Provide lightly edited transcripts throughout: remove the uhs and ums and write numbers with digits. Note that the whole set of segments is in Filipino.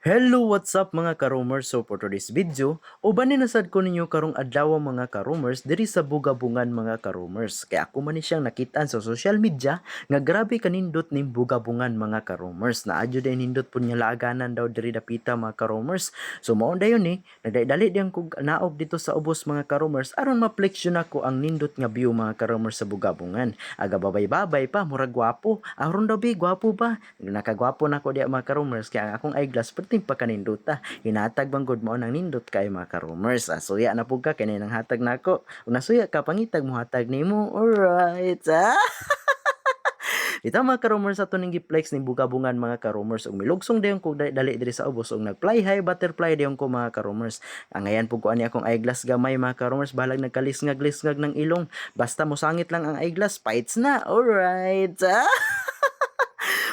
Hello, what's up mga karomers? So for today's video, uban nasad ko ninyo karong adlaw mga karomers diri sa Bugabungan mga karomers. Kaya ako man ni siyang nakitaan sa social media nga grabe kanindot ning Bugabungan mga karomers. Naadyo din nindot po niya laaganan daw diri dapita mga karomers. So mao dayon ni, nagdali diyan kog naog dito sa ubos mga karomers aron ma-flexion ako ang nindot nga view mga karomers sa Bugabungan. Aga babay-babay pa, murag gwapo. Aron daw bi, gwapo ba? Nakagwapo na ko diya mga karomers kaya ang akong eyeglass perting pa kaninduta. Hinatag bang good mo nang nindot kay mga karomers. Suya na pug ka kay nang hatag nako. Ug nasuya ka pangitag mo hatag nimo. Alright. Ito mga karomers sa tuning giplex ni bugabungan mga karomers ug milugsong dayon ko dali diri sa ubos ug nag-fly high butterfly dayon ko mga karomers. Ang ayan pug ko ani akong eyeglass gamay mga karomers balag nagkalisngag-lisngag ng ilong. Basta mosangit lang ang eyeglass, fights na. Alright.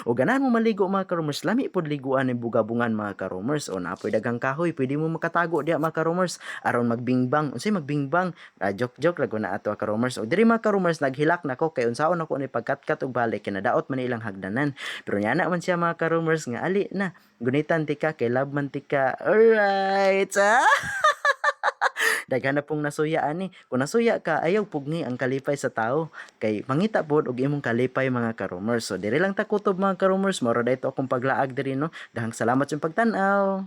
O ganahan mo maligo mga karomers, lami pod liguan ni bugabungan mga karomers. O napoy daghang kahoy, pwede mo makatago diya mga karomers aron magbingbang. Unsay magbingbang? Joke-joke lago na ato karomers. O diri mga karomers naghilak nako kay unsaon ako ni pagkatkat og balik kinadaot man ilang hagdanan. Pero nya na man siya mga karomers nga ali na. Gunitan tika kay love man tika. Alright. Daghan na pong nasuya ani. Kung nasuya ka, ayaw pugni ang kalipay sa tao. Kay mangita pod og imong kalipay mga karomers. So diri lang ta kutob mga karomers, mao ra dayto akong paglaag diri no. Dahang salamat sa pagtan-aw.